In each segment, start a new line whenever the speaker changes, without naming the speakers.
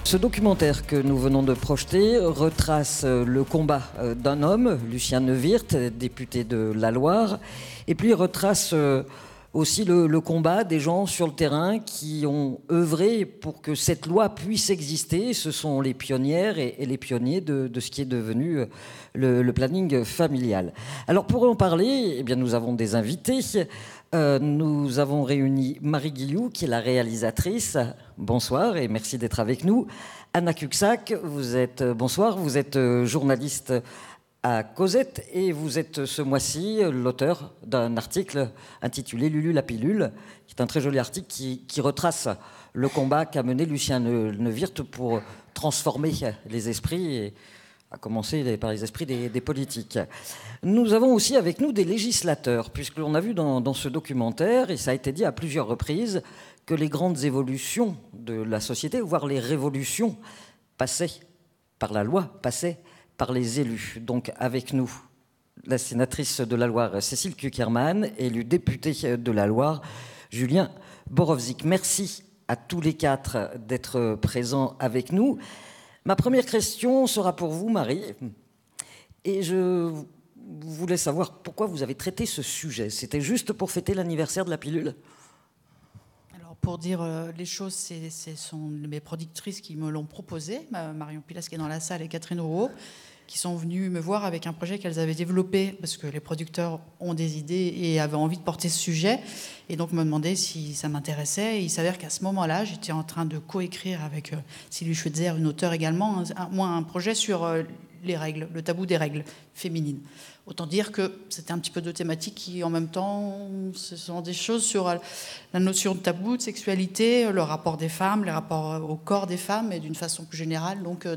Ce documentaire que nous venons de projeter retrace le combat d'un homme, Lucien Neuwirth, député de la Loire, et puis retrace aussi le combat des gens sur le terrain qui ont œuvré pour que cette loi puisse exister. Ce sont les pionnières et les pionniers de ce qui est devenu le planning familial. Alors pour en parler, eh bien, nous avons des invités. Nous avons réuni Marie Guilloux, qui est la réalisatrice. Bonsoir et merci d'être avec nous. Anna Cuxac, bonsoir, vous êtes journaliste à Causette et vous êtes ce mois-ci l'auteur d'un article intitulé Lulu la pilule, qui est un très joli article qui retrace le combat qu'a mené Lucien Neuwirth pour transformer les esprits, et à commencer par les esprits des politiques. Nous avons aussi avec nous des législateurs, puisque l'on a vu dans ce documentaire, et ça a été dit à plusieurs reprises, que les grandes évolutions de la société, voire les révolutions, passaient par la loi, passaient par les élus. Donc avec nous, la sénatrice de la Loire, Cécile Cukierman, et le député de la Loire, Julien Borovzik. Merci à tous les quatre d'être présents avec nous. Ma première question sera pour vous, Marie, et je voulais savoir pourquoi vous avez traité ce sujet. C'était juste pour fêter l'anniversaire de la pilule ?
Alors, pour dire les choses, ce sont mes productrices qui me l'ont proposé, Marion Pilas qui est dans la salle et Catherine Rouault, qui sont venues me voir avec un projet qu'elles avaient développé, parce que les producteurs ont des idées et avaient envie de porter ce sujet, et donc me demandaient si ça m'intéressait. Et il s'avère qu'à ce moment-là, j'étais en train de coécrire avec Sylvie Schweitzer, une auteure également, un projet sur les règles, le tabou des règles féminines. Autant dire que c'était un petit peu de thématiques qui, en même temps, ce sont des choses sur la notion de tabou, de sexualité, le rapport des femmes, les rapports au corps des femmes, et d'une façon plus générale, donc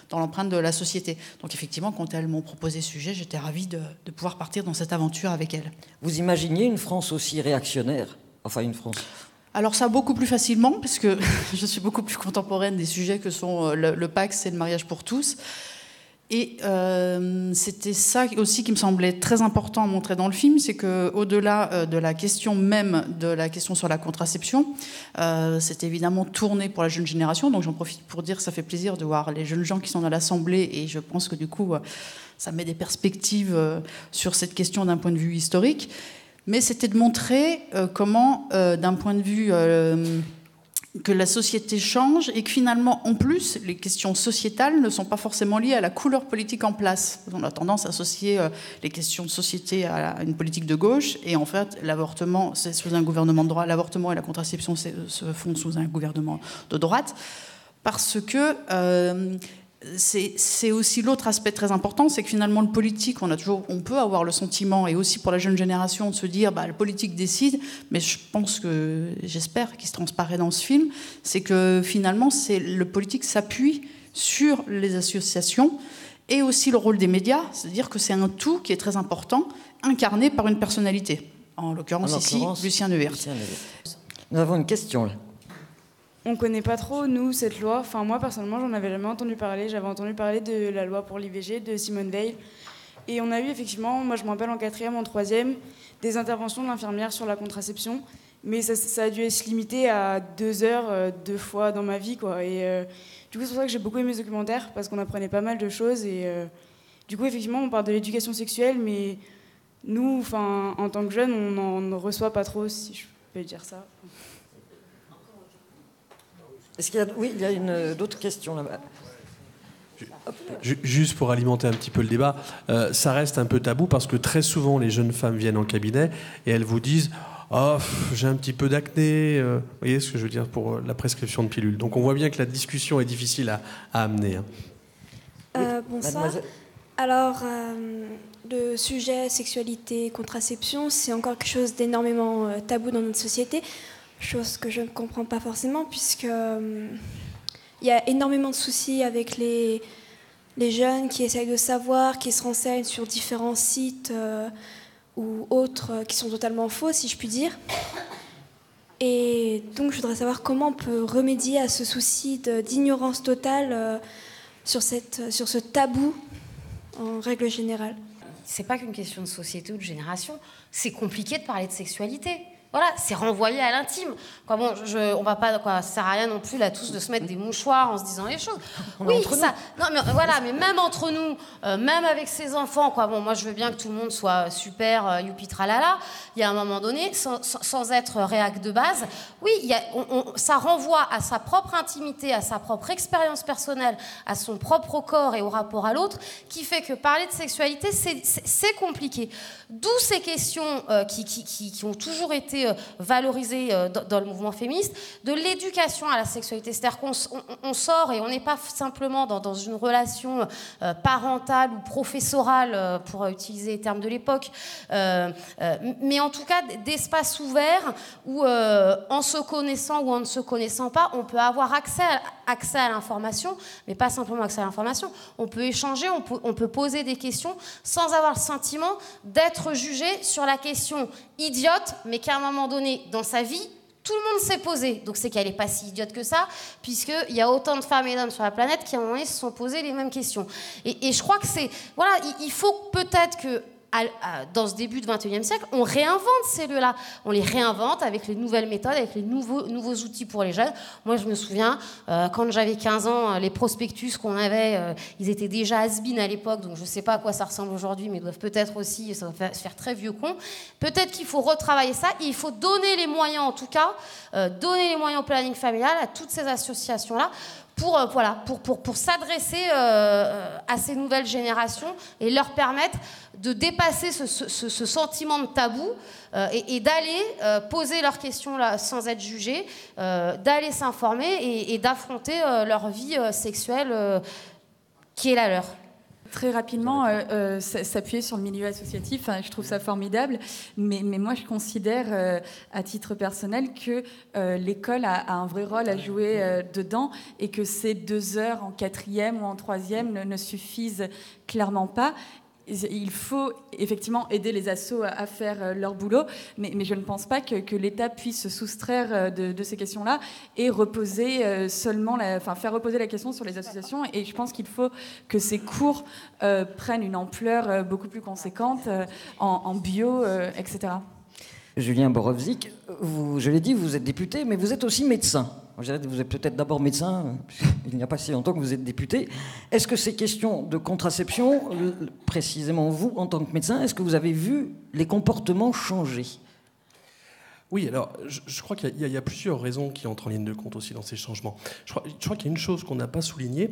dans l'empreinte de la société. Donc effectivement, quand elles m'ont proposé ce sujet, j'étais ravie de pouvoir partir dans cette aventure avec elles.
Vous imaginiez une France aussi réactionnaire ? Enfin, une France...
Alors ça, beaucoup plus facilement, parce que je suis beaucoup plus contemporaine des sujets que sont le Pacs et le mariage pour tous. Et c'était ça aussi qui me semblait très important à montrer dans le film, c'est qu'au-delà de la question même, de la question sur la contraception, c'est évidemment tourné pour la jeune génération. Donc j'en profite pour dire que ça fait plaisir de voir les jeunes gens qui sont dans l'Assemblée, et je pense que du coup, ça met des perspectives sur cette question d'un point de vue historique. Mais c'était de montrer comment, d'un point de vue... que la société change, et que finalement, en plus, les questions sociétales ne sont pas forcément liées à la couleur politique en place. On a tendance à associer les questions de société à une politique de gauche, et en fait, l'avortement, c'est sous un gouvernement de droite. L'avortement et la contraception se font sous un gouvernement de droite, parce que c'est aussi l'autre aspect très important, c'est que finalement le politique, on peut avoir le sentiment, et aussi pour la jeune génération, de se dire le politique décide, mais je pense que, j'espère qu'il se transparaît dans ce film, c'est que finalement le politique s'appuie sur les associations et aussi le rôle des médias, c'est-à-dire que c'est un tout qui est très important, incarné par une personnalité, en l'occurrence ici Lucien Neuwirth.
Nous avons une question là.
On ne connaît pas trop, nous, cette loi. Enfin, moi, personnellement, j'en avais jamais entendu parler. J'avais entendu parler de la loi pour l'IVG, de Simone Veil. Et on a eu, effectivement, moi, je me rappelle en 4e, en 3e, des interventions de l'infirmière sur la contraception. Mais ça a dû se limiter à 2 heures, 2 fois dans ma vie, quoi. Et du coup, c'est pour ça que j'ai beaucoup aimé ce documentaire, parce qu'on apprenait pas mal de choses. Et du coup, effectivement, on parle de l'éducation sexuelle, mais nous, en tant que jeunes, on n'en reçoit pas trop, si je peux dire ça.
Est-ce qu'il y a... Oui, il y a d'autres questions là-bas.
Juste pour alimenter un petit peu le débat, ça reste un peu tabou parce que très souvent les jeunes femmes viennent en cabinet et elles vous disent « Oh, j'ai un petit peu d'acné ». Vous voyez ce que je veux dire pour la prescription de pilules. Donc on voit bien que la discussion est difficile à amener.
Bonsoir. Alors, le sujet sexualité, contraception, c'est encore quelque chose d'énormément tabou dans notre société. Chose que je ne comprends pas forcément, puisque il y a énormément de soucis avec les jeunes qui essayent de savoir, qui se renseignent sur différents sites ou autres qui sont totalement faux, si je puis dire. Et donc je voudrais savoir comment on peut remédier à ce souci d'ignorance totale sur ce tabou en règle générale.
C'est pas qu'une question de société ou de génération, c'est compliqué de parler de sexualité. voilà, c'est renvoyé à l'intime. Quoi, bon, on va pas, quoi, ça sert à rien non plus là tous de se mettre des mouchoirs en se disant les choses. Oui, ça, non, mais voilà, mais même entre nous, même avec ses enfants, quoi. Bon, moi je veux bien que tout le monde soit super youpi tralala. Il y a un moment donné, sans être réac de base, oui, ça renvoie à sa propre intimité, à sa propre expérience personnelle, à son propre corps et au rapport à l'autre, qui fait que parler de sexualité, c'est compliqué. D'où ces questions qui ont toujours été valorisées dans le mouvement féministe, de l'éducation à la sexualité. C'est-à-dire qu'on sort et on n'est pas simplement dans une relation parentale ou professorale, pour utiliser les termes de l'époque, mais en tout cas d'espaces ouverts où, en se connaissant ou en ne se connaissant pas, on peut avoir accès à l'information, mais pas simplement accès à l'information. On peut échanger, on peut poser des questions sans avoir le sentiment d'être jugé sur la question idiote, mais qu'à un moment donné dans sa vie, tout le monde s'est posé. Donc c'est qu'elle n'est pas si idiote que ça, puisqu'il y a autant de femmes et d'hommes sur la planète qui à un moment donné se sont posés les mêmes questions. Et je crois que c'est... Voilà, il faut peut-être que dans ce début du XXIe siècle, on réinvente ces lieux-là. On les réinvente avec les nouvelles méthodes, avec les nouveaux outils pour les jeunes. Moi, je me souviens, quand j'avais 15 ans, les prospectus qu'on avait, ils étaient déjà has-been à l'époque, donc je ne sais pas à quoi ça ressemble aujourd'hui, mais ils doivent peut-être aussi se faire très vieux con. Peut-être qu'il faut retravailler ça, et il faut donner les moyens, en tout cas, donner les moyens au planning familial, à toutes ces associations-là, pour s'adresser à ces nouvelles générations et leur permettre de dépasser ce sentiment de tabou et d'aller poser leurs questions là, sans être jugés, d'aller s'informer et d'affronter leur vie sexuelle qui est la leur.
Très rapidement, s'appuyer sur le milieu associatif, je trouve ça formidable, mais moi je considère à titre personnel que l'école a un vrai rôle à jouer dedans et que ces 2 heures en 4e ou en 3e ne suffisent clairement pas. Il faut effectivement aider les assos à faire leur boulot, mais je ne pense pas que l'État puisse se soustraire de ces questions-là et reposer faire reposer la question sur les associations. Et je pense qu'il faut que ces cours prennent une ampleur beaucoup plus conséquente en bio, etc.
Julien Borovzik, je l'ai dit, vous êtes député, mais vous êtes aussi médecin. Vous êtes peut-être d'abord médecin, il n'y a pas si longtemps que vous êtes député. Est-ce que ces questions de contraception, précisément vous, en tant que médecin, est-ce que vous avez vu les comportements changer ?
Oui, alors je crois qu'il y a plusieurs raisons qui entrent en ligne de compte aussi dans ces changements. Je crois qu'il y a une chose qu'on n'a pas soulignée,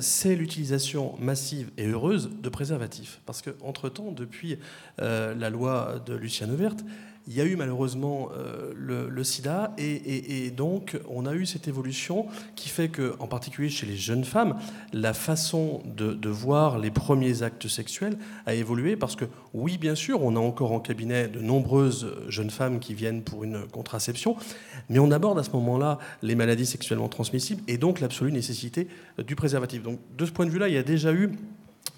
c'est l'utilisation massive et heureuse de préservatifs. Parce qu'entre-temps, depuis la loi de Lucien Neuwirth, il y a eu malheureusement le sida et donc on a eu cette évolution qui fait que, en particulier chez les jeunes femmes, la façon de voir les premiers actes sexuels a évolué parce que oui, bien sûr, on a encore en cabinet de nombreuses jeunes femmes qui viennent pour une contraception, mais on aborde à ce moment-là les maladies sexuellement transmissibles et donc l'absolue nécessité du préservatif. Donc de ce point de vue-là, il y a déjà eu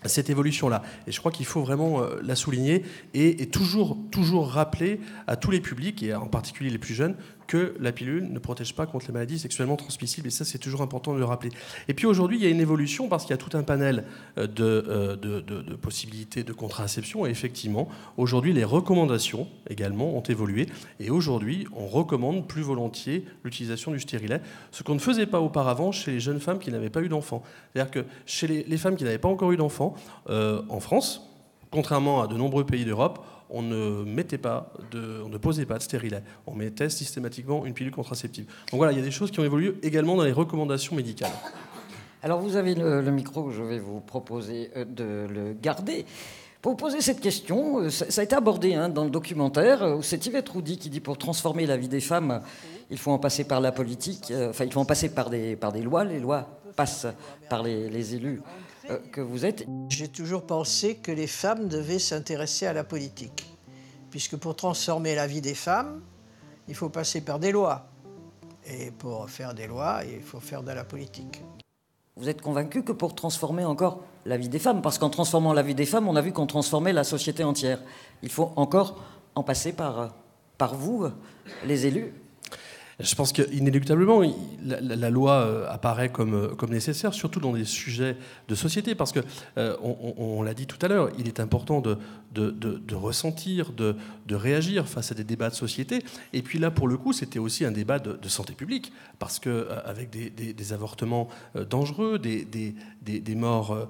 cette évolution-là. Et je crois qu'il faut vraiment la souligner et toujours rappeler à tous les publics, et en particulier les plus jeunes, que la pilule ne protège pas contre les maladies sexuellement transmissibles. Et ça, c'est toujours important de le rappeler. Et puis aujourd'hui, il y a une évolution parce qu'il y a tout un panel de possibilités de contraception. Et effectivement, aujourd'hui, les recommandations également ont évolué. Et aujourd'hui, on recommande plus volontiers l'utilisation du stérilet, ce qu'on ne faisait pas auparavant chez les jeunes femmes qui n'avaient pas eu d'enfants. C'est-à-dire que chez les femmes qui n'avaient pas encore eu d'enfants, en France, contrairement à de nombreux pays d'Europe, on ne posait pas de stérilet. On mettait systématiquement une pilule contraceptive. Donc voilà, il y a des choses qui ont évolué également dans les recommandations médicales.
Alors vous avez le micro, je vais vous proposer de le garder. Pour vous poser cette question, ça a été abordé dans le documentaire, où c'est Yvette Roudy qui dit pour transformer la vie des femmes, il faut en passer par la politique, il faut en passer par des lois. Les lois passent par les élus que vous êtes.
J'ai toujours pensé que les femmes devaient s'intéresser à la politique, puisque pour transformer la vie des femmes, il faut passer par des lois. Et pour faire des lois, il faut faire de la politique.
Vous êtes convaincu que pour transformer encore la vie des femmes, parce qu'en transformant la vie des femmes, on a vu qu'on transformait la société entière, il faut encore en passer par vous, les élus ?
Je pense qu'inéluctablement, la loi apparaît comme nécessaire, surtout dans des sujets de société, parce que, on l'a dit tout à l'heure, il est important de ressentir, de réagir face à des débats de société. Et puis là, pour le coup, c'était aussi un débat de santé publique, parce qu'avec des avortements dangereux, des morts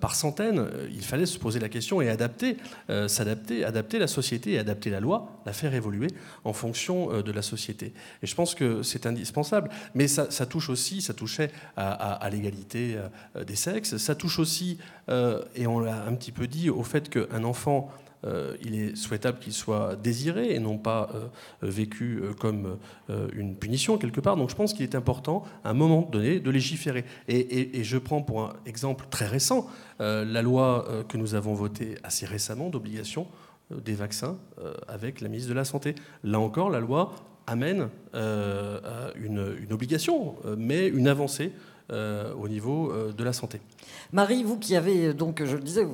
par centaines, il fallait se poser la question et adapter la société et adapter la loi, la faire évoluer en fonction de la société. Et je pense que c'est indispensable. Mais ça touchait à l'égalité des sexes. Ça touche aussi, et on l'a un petit peu dit, au fait qu'un enfant, il est souhaitable qu'il soit désiré et non pas vécu comme une punition quelque part. Donc je pense qu'il est important, à un moment donné, de légiférer. Et je prends pour un exemple très récent la loi que nous avons votée assez récemment d'obligation des vaccins avec la ministre de la Santé. Là encore, la loi amène une obligation, mais une avancée au niveau de la santé.
Marie, vous qui avez, donc, je le disais,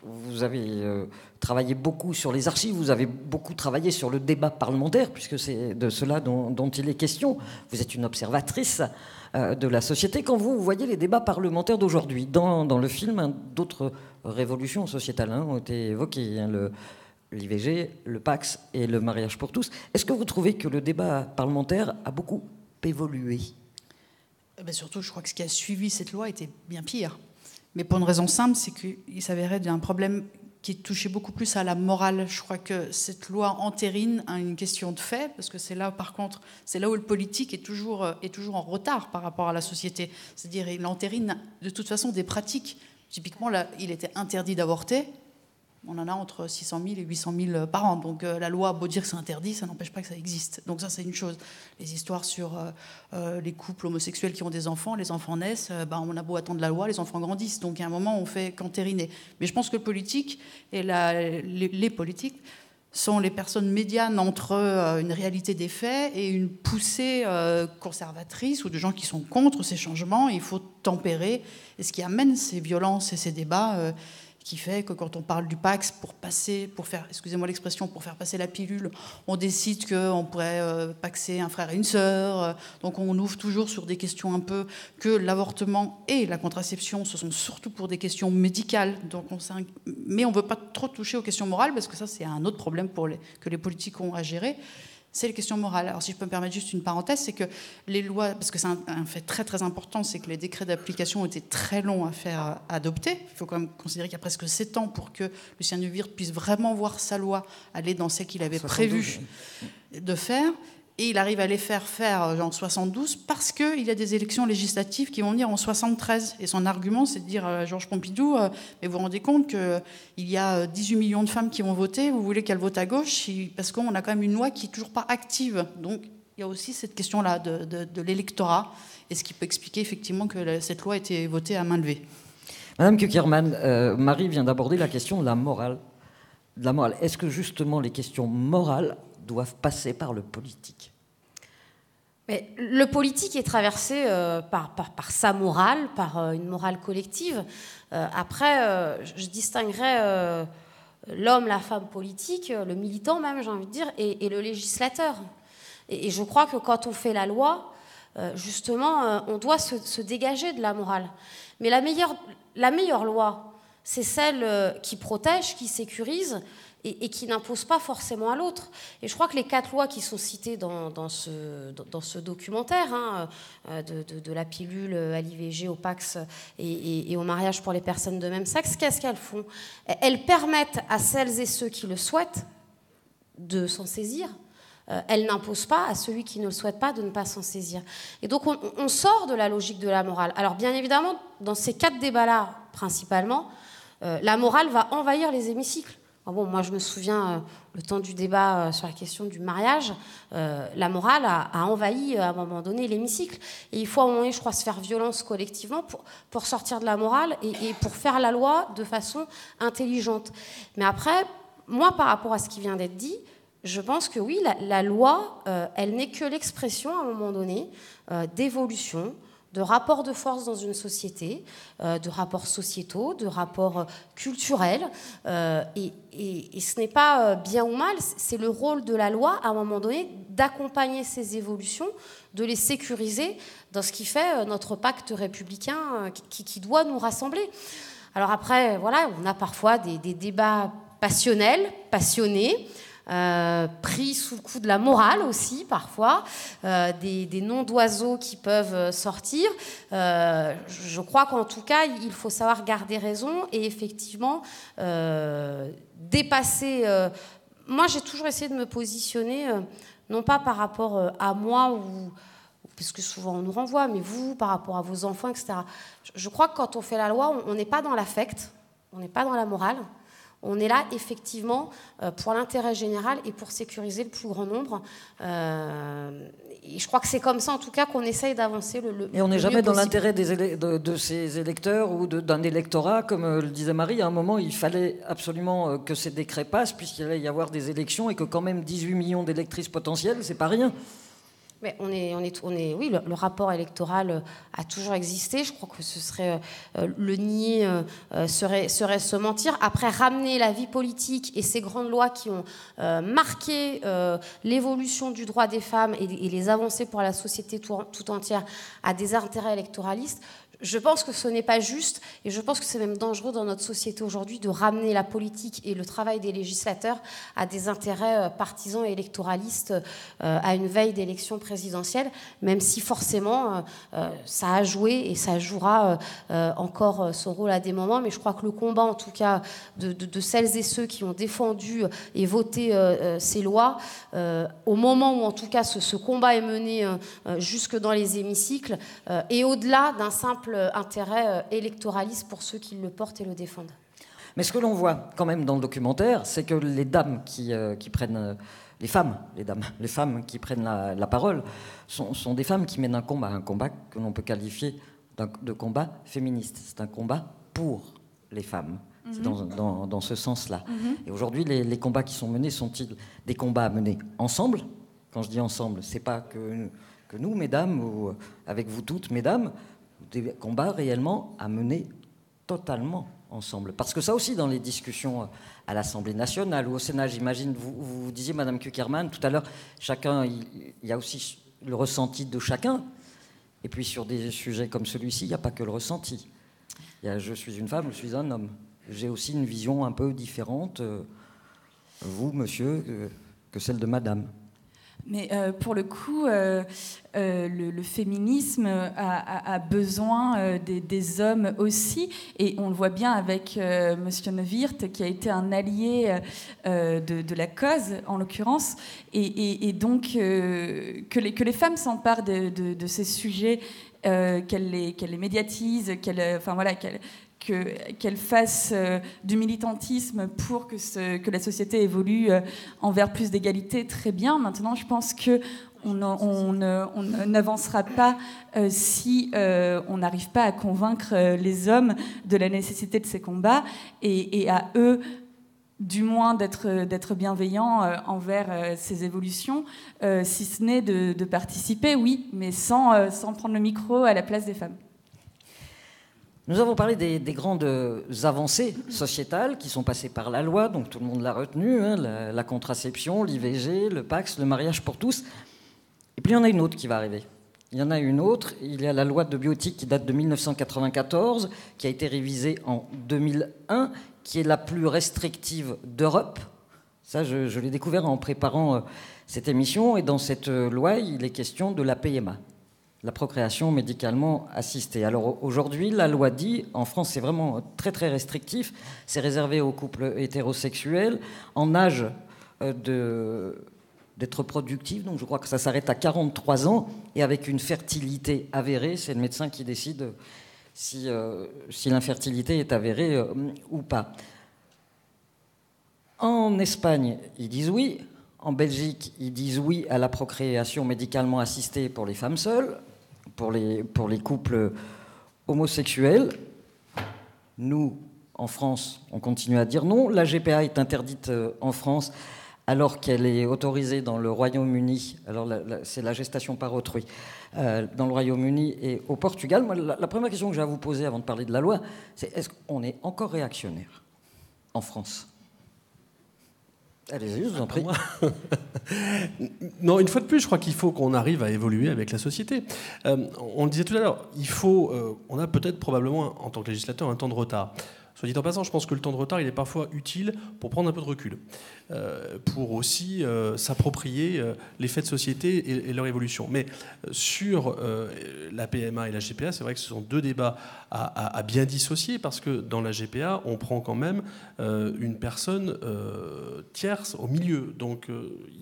vous avez travaillé beaucoup sur les archives, vous avez beaucoup travaillé sur le débat parlementaire, puisque c'est de cela dont il est question. Vous êtes une observatrice de la société. Quand vous voyez les débats parlementaires d'aujourd'hui, dans le film, d'autres révolutions sociétales ont été évoquées, l'IVG, le Pacs et le mariage pour tous. Est-ce que vous trouvez que le débat parlementaire a beaucoup évolué ?
Surtout, je crois que ce qui a suivi cette loi était bien pire. Mais pour une raison simple, c'est qu'il s'avérait d'un problème qui touchait beaucoup plus à la morale. Je crois que cette loi entérine une question de fait, parce que c'est là, par contre, c'est là où le politique est toujours en retard par rapport à la société. C'est-à-dire, il entérine de toute façon des pratiques. Typiquement, là, il était interdit d'avorter. On en a entre 600 000 et 800 000 par an. Donc la loi a beau dire que c'est interdit, ça n'empêche pas que ça existe. Donc ça, c'est une chose. Les histoires sur les couples homosexuels qui ont des enfants, les enfants naissent, on a beau attendre la loi, les enfants grandissent. Donc à un moment, on fait qu'entériner. Mais je pense que le politique et les politiques sont les personnes médianes entre une réalité des faits et une poussée conservatrice ou de gens qui sont contre ces changements. Il faut tempérer. Et ce qui amène ces violences et ces débats... qui fait que quand on parle du Pacs, pour faire passer la pilule, on décide qu'on pourrait paxer un frère et une sœur. Donc on ouvre toujours sur des questions un peu que l'avortement et la contraception, ce sont surtout pour des questions médicales. Donc mais on ne veut pas trop toucher aux questions morales, parce que ça, c'est un autre problème que les politiques ont à gérer. C'est les questions morales. Alors, si je peux me permettre juste une parenthèse, c'est que les lois, parce que c'est un fait très très important, c'est que les décrets d'application ont été très longs à faire adopter. Il faut quand même considérer qu'il y a presque 7 ans pour que Lucien Neuwirth puisse vraiment voir sa loi aller dans ce qu'il avait prévu de faire. Et il arrive à les faire en 72 parce qu'il y a des élections législatives qui vont venir en 73. Et son argument, c'est de dire à Georges Pompidou, mais vous vous rendez compte qu'il y a 18 millions de femmes qui vont voter, vous voulez qu'elles votent à gauche, parce qu'on a quand même une loi qui n'est toujours pas active. Donc il y a aussi cette question-là de l'électorat, et ce qui peut expliquer effectivement que cette loi a été votée à main levée.
Madame Kuckerman, Marie vient d'aborder la question de la morale. Est-ce que justement les questions morales doivent passer par le politique?
Mais le politique est traversé par sa morale, par une morale collective. Après, je distinguerais l'homme, la femme politique, le militant même, j'ai envie de dire, et le législateur. Et je crois que quand on fait la loi, justement, on doit se dégager de la morale. Mais la meilleure loi, c'est celle qui protège, qui sécurise, et qui n'impose pas forcément à l'autre. Et je crois que les 4 lois qui sont citées dans ce documentaire, de la pilule à l'IVG, au Pacs et au mariage pour les personnes de même sexe, qu'est-ce qu'elles font? Elles permettent à celles et ceux qui le souhaitent de s'en saisir. Elles n'imposent pas à celui qui ne le souhaite pas de ne pas s'en saisir. Et donc on sort de la logique de la morale. Alors bien évidemment, dans ces 4 débats-là, principalement, la morale va envahir les hémicycles. Moi, je me souviens, le temps du débat sur la question du mariage, la morale a envahi à un moment donné l'hémicycle. Et il faut à un moment donné, je crois, se faire violence collectivement pour sortir de la morale et pour faire la loi de façon intelligente. Mais après, moi, par rapport à ce qui vient d'être dit, je pense que oui, la loi, elle n'est que l'expression, à un moment donné, d'évolution, de rapports de force dans une société, de rapports sociétaux, de rapports culturels. Et ce n'est pas bien ou mal, c'est le rôle de la loi, à un moment donné, d'accompagner ces évolutions, de les sécuriser dans ce qui fait notre pacte républicain qui doit nous rassembler. Alors après, voilà, on a parfois des débats passionnés, pris sous le coup de la morale aussi, parfois, des noms d'oiseaux qui peuvent sortir. Je crois qu'en tout cas, il faut savoir garder raison et effectivement dépasser... moi, j'ai toujours essayé de me positionner, non pas par rapport à moi ou parce que souvent on nous renvoie, mais vous, par rapport à vos enfants, etc. Je crois que quand on fait la loi, on n'est pas dans l'affect, on n'est pas dans la morale. On est là, effectivement, pour l'intérêt général et pour sécuriser le plus grand nombre. Et je crois que c'est comme ça, en tout cas, qu'on essaye d'avancer le
Et on n'est jamais dans
possible.
l'intérêt de ces électeurs ou d'un électorat. Comme le disait Marie, à un moment, il fallait absolument que ces décrets passent, puisqu'il allait y avoir des élections, et que quand même 18 millions d'électrices potentielles, c'est pas rien.
Mais oui, le rapport électoral a toujours existé. Je crois que ce serait le nier serait se mentir. Après, ramener la vie politique et ces grandes lois qui ont marqué l'évolution du droit des femmes et les avancées pour la société tout entière à des intérêts électoralistes, je pense que ce n'est pas juste et je pense que c'est même dangereux dans notre société aujourd'hui de ramener la politique et le travail des législateurs à des intérêts partisans et électoralistes à une veille d'élection présidentielle, même si forcément ça a joué et ça jouera encore son rôle à des moments. Mais je crois que le combat, en tout cas, de celles et ceux qui ont défendu et voté ces lois, au moment où, en tout cas, ce combat est mené jusque dans les hémicycles, et au-delà d'un simple intérêt électoraliste pour ceux qui le portent et le défendent.
Mais ce que l'on voit quand même dans le documentaire, c'est que les dames qui prennent... les femmes qui prennent la parole sont des femmes qui mènent un combat que l'on peut qualifier de combat féministe. C'est un combat pour les femmes. C'est dans ce sens-là. Et aujourd'hui, les combats qui sont menés sont-ils des combats menés ensemble? Quand je dis ensemble, c'est pas que nous, mesdames, ou avec vous toutes, mesdames, des combats réellement à mener totalement ensemble. Parce que ça aussi, dans les discussions à l'Assemblée nationale ou au Sénat, j'imagine, vous disiez, Madame Kuckerman, tout à l'heure, il y a aussi le ressenti de chacun. Et puis sur des sujets comme celui-ci, il n'y a pas que le ressenti. Je suis une femme, je suis un homme. J'ai aussi une vision un peu différente, vous, monsieur, que celle de Madame.
Mais pour le coup, le féminisme a besoin des hommes aussi, et on le voit bien avec Monsieur Neuwirth, qui a été un allié de la cause, en l'occurrence, et donc que les femmes s'emparent de ces sujets, qu'elles les médiatisent, qu'elle fasse du militantisme pour que la société évolue envers plus d'égalité, très bien. Maintenant, je pense qu'on n'avancera pas si on n'arrive pas à convaincre les hommes de la nécessité de ces combats, et à eux, du moins, d'être bienveillants envers ces évolutions, si ce n'est de participer, oui, mais sans prendre le micro à la place des femmes.
Nous avons parlé des grandes avancées sociétales qui sont passées par la loi, donc tout le monde l'a retenu, la contraception, l'IVG, le PACS, le mariage pour tous. Et puis il y en a une autre qui va arriver. Il y a la loi de bioéthique qui date de 1994, qui a été révisée en 2001, qui est la plus restrictive d'Europe. Ça, je l'ai découvert en préparant cette émission, et dans cette loi, il est question de la PMA. La procréation médicalement assistée. Alors aujourd'hui, la loi dit, en France, c'est vraiment très très restrictif, c'est réservé aux couples hétérosexuels, en âge d'être productifs, donc je crois que ça s'arrête à 43 ans, et avec une fertilité avérée, c'est le médecin qui décide si l'infertilité est avérée ou pas. En Espagne, ils disent oui. En Belgique, ils disent oui à la procréation médicalement assistée pour les femmes seules, pour les couples homosexuels. Nous, en France, on continue à dire non. La GPA est interdite en France alors qu'elle est autorisée dans le Royaume-Uni, alors c'est la gestation par autrui, dans le Royaume-Uni et au Portugal. Moi, la première question que j'ai à vous poser avant de parler de la loi, c'est est-ce qu'on est encore réactionnaire en France ? Allez-y, je vous en prie.
Non, une fois de plus, je crois qu'il faut qu'on arrive à évoluer avec la société. On le disait tout à l'heure, on a peut-être probablement, en tant que législateur, un temps de retard. Soit dit en passant, je pense que le temps de retard, il est parfois utile pour prendre un peu de recul, pour aussi s'approprier les faits de société et leur évolution. Mais sur la PMA et la GPA, c'est vrai que ce sont deux débats à bien dissocier, parce que dans la GPA, on prend quand même une personne tierce au milieu. Donc,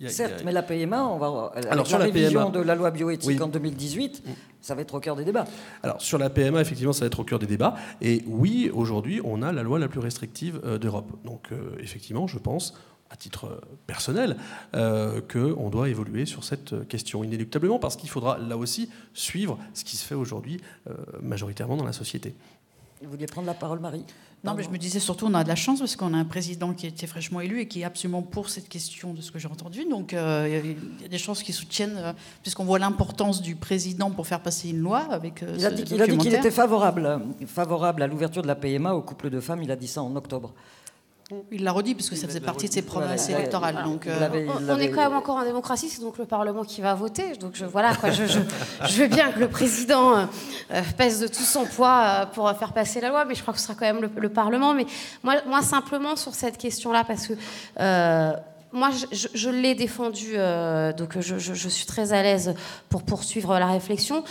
certes, mais la PMA, on va
alors, sur
la révision
PMA,
de la loi bioéthique
oui.
en 2018, ça va être au cœur des débats.
Alors, sur la PMA, effectivement, ça va être au cœur des débats. Et oui, aujourd'hui, on a la loi la plus restrictive d'Europe. Donc, effectivement, je pense, à titre personnel, qu'on doit évoluer sur cette question inéluctablement, parce qu'il faudra, là aussi, suivre ce qui se fait aujourd'hui majoritairement dans la société.
Vous vouliez prendre la parole, Marie ?
Non, mais je me disais surtout, on a de la chance parce qu'on a un président qui a été fraîchement élu et qui est absolument pour cette question, de ce que j'ai entendu. Donc, il y a des chances qui soutiennent, puisqu'on voit l'importance du président pour faire passer une loi avec
il a dit qu'il était favorable à l'ouverture de la PMA aux couples de femmes. Il a dit ça en octobre.
Il l'a redit parce que ça faisait partie de ses promesses électorales. Donc,
on est quand même encore en démocratie, c'est donc le Parlement qui va voter. Donc je veux bien que le président pèse de tout son poids pour faire passer la loi, mais je crois que ce sera quand même le Parlement. Mais moi simplement sur cette question-là, parce que moi, je l'ai défendu, donc je suis très à l'aise pour poursuivre la réflexion.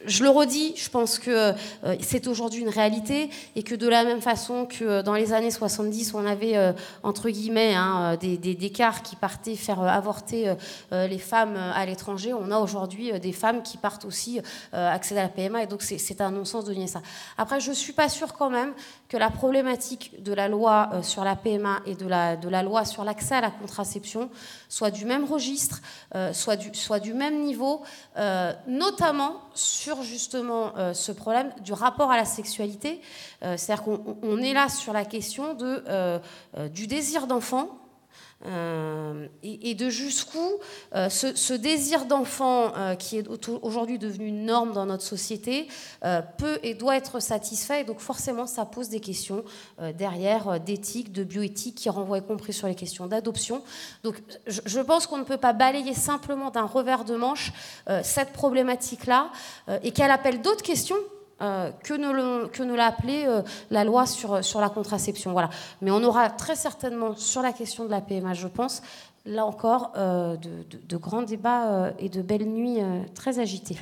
Je le redis, je pense que c'est aujourd'hui une réalité et que de la même façon que dans les années 70, on avait, entre guillemets, des cars qui partaient faire avorter les femmes à l'étranger, on a aujourd'hui des femmes qui partent aussi accéder à la PMA, et donc c'est un non-sens de nier ça. Après, je ne suis pas sûre quand même que la problématique de la loi sur la PMA et de la loi sur l'accès à la contraception soit du même registre, soit du même niveau, notamment sur justement ce problème du rapport à la sexualité. C'est-à-dire qu'on est là sur la question du désir d'enfant, et de jusqu'où ce désir d'enfant qui est aujourd'hui devenu une norme dans notre société peut et doit être satisfait, et donc forcément ça pose des questions derrière d'éthique, de bioéthique, qui renvoient y compris sur les questions d'adoption. Donc je pense qu'on ne peut pas balayer simplement d'un revers de manche cette problématique-là, et qu'elle appelle d'autres questions que ne l'a appelé la loi sur la contraception. Voilà. Mais on aura très certainement, sur la question de la PMA, je pense, là encore, de grands débats et de belles nuits très agitées.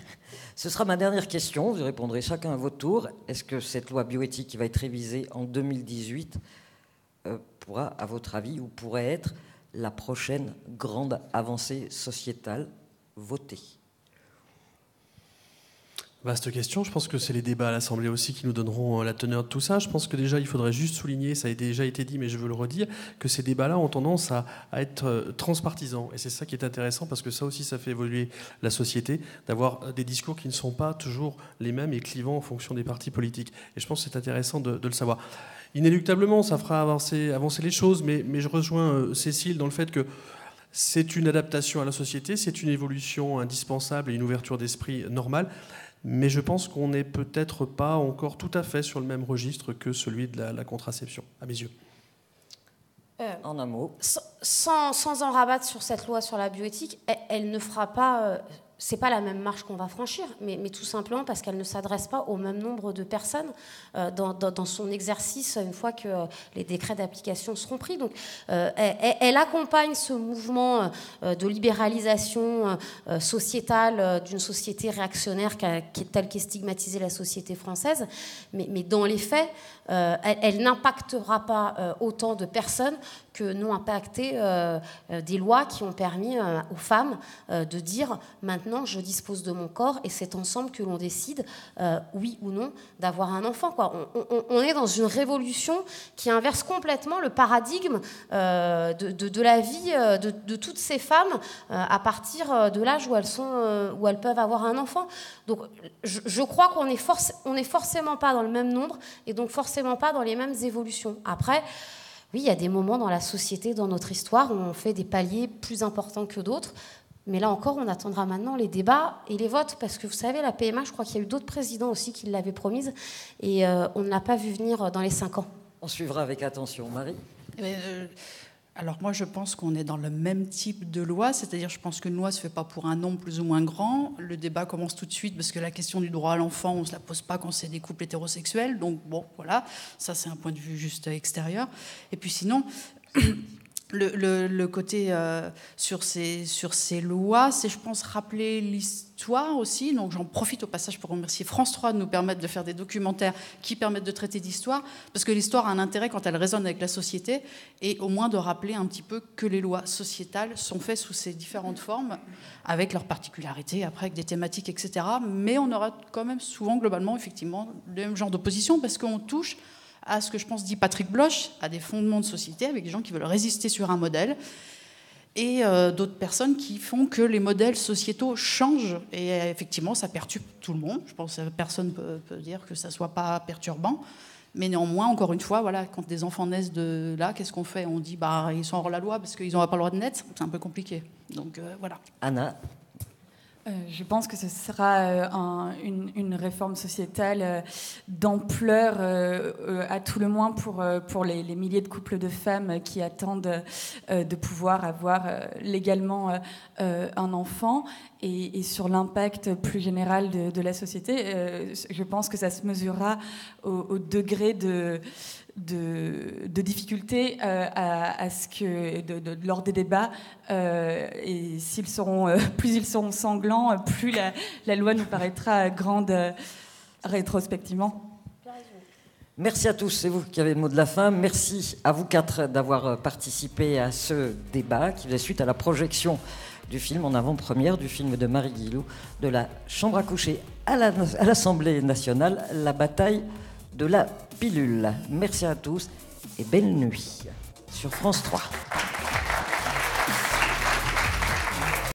Ce sera ma dernière question. Vous répondrez chacun à votre tour. Est-ce que cette loi bioéthique qui va être révisée en 2018 pourra, à votre avis, ou pourrait être la prochaine grande avancée sociétale votée ?
Vaste question. Je pense que c'est les débats à l'Assemblée aussi qui nous donneront la teneur de tout ça. Je pense que déjà, il faudrait juste souligner, ça a déjà été dit, mais je veux le redire, que ces débats-là ont tendance à être transpartisans. Et c'est ça qui est intéressant, parce que ça aussi, ça fait évoluer la société, d'avoir des discours qui ne sont pas toujours les mêmes et clivants en fonction des partis politiques. Et je pense que c'est intéressant de le savoir. Inéluctablement, ça fera avancer les choses, mais je rejoins Cécile dans le fait que c'est une adaptation à la société, c'est une évolution indispensable et une ouverture d'esprit normale. Mais je pense qu'on n'est peut-être pas encore tout à fait sur le même registre que celui de la contraception, à mes yeux.
En un mot.
Sans en rabattre sur cette loi sur la bioéthique, elle ne fera pas... c'est pas la même marche qu'on va franchir, mais tout simplement parce qu'elle ne s'adresse pas au même nombre de personnes dans son exercice une fois que les décrets d'application seront pris. Donc, elle accompagne ce mouvement de libéralisation sociétale d'une société réactionnaire telle qu'est stigmatisée la société française, mais dans les faits, elle n'impactera pas autant de personnes que n'ont impacté des lois qui ont permis aux femmes de dire maintenant je dispose de mon corps et c'est ensemble que l'on décide oui ou non d'avoir un enfant, quoi. On est dans une révolution qui inverse complètement le paradigme de la vie de toutes ces femmes à partir de l'âge où elles peuvent avoir un enfant. Donc je crois qu'on est forcément pas dans le même nombre et donc forcément pas dans les mêmes évolutions. Après, Oui, il y a des moments dans la société, dans notre histoire, où on fait des paliers plus importants que d'autres. Mais là encore, on attendra maintenant les débats et les votes, parce que vous savez, la PMA, je crois qu'il y a eu d'autres présidents aussi qui l'avaient promise, et on ne l'a pas vu venir dans les 5 ans.
On suivra avec attention. Marie ?
Alors moi, je pense qu'on est dans le même type de loi, c'est-à-dire je pense qu'une loi ne se fait pas pour un nombre plus ou moins grand. Le débat commence tout de suite, parce que la question du droit à l'enfant, on ne se la pose pas quand c'est des couples hétérosexuels. Donc bon, voilà, ça c'est un point de vue juste extérieur. Et puis sinon... Le côté sur ces lois, c'est, je pense, rappeler l'histoire aussi. Donc j'en profite au passage pour remercier France 3 de nous permettre de faire des documentaires qui permettent de traiter d'histoire, parce que l'histoire a un intérêt quand elle résonne avec la société, et au moins de rappeler un petit peu que les lois sociétales sont faites sous ces différentes formes, avec leurs particularités, après avec des thématiques, etc. Mais on aura quand même souvent, globalement, effectivement, le même genre d'opposition, parce qu'on touche à ce que je pense dit Patrick Bloch, à des fondements de société, avec des gens qui veulent résister sur un modèle, et d'autres personnes qui font que les modèles sociétaux changent, et effectivement ça perturbe tout le monde. Je pense que personne ne peut dire que ça ne soit pas perturbant, mais néanmoins, encore une fois, voilà, quand des enfants naissent de là, qu'est-ce qu'on fait ? On dit ils sont hors la loi parce qu'ils n'auraient pas le droit de naître, c'est un peu compliqué. Donc voilà.
Anna ?
Je pense que ce sera une réforme sociétale d'ampleur, à tout le moins pour les milliers de couples de femmes qui attendent de pouvoir avoir légalement un enfant, et sur l'impact plus général de la société. Je pense que ça se mesurera au degré de difficulté à ce que lors des débats, et plus ils seront sanglants, plus la loi nous paraîtra grande rétrospectivement.
Merci à tous, c'est vous qui avez le mot de la fin. Merci à vous 4 d'avoir participé à ce débat qui faisait suite à la projection du film en avant-première du film de Marie Guilloux, de la chambre à coucher à l'Assemblée nationale, La bataille de la pilule. Merci à tous et belle nuit sur France 3.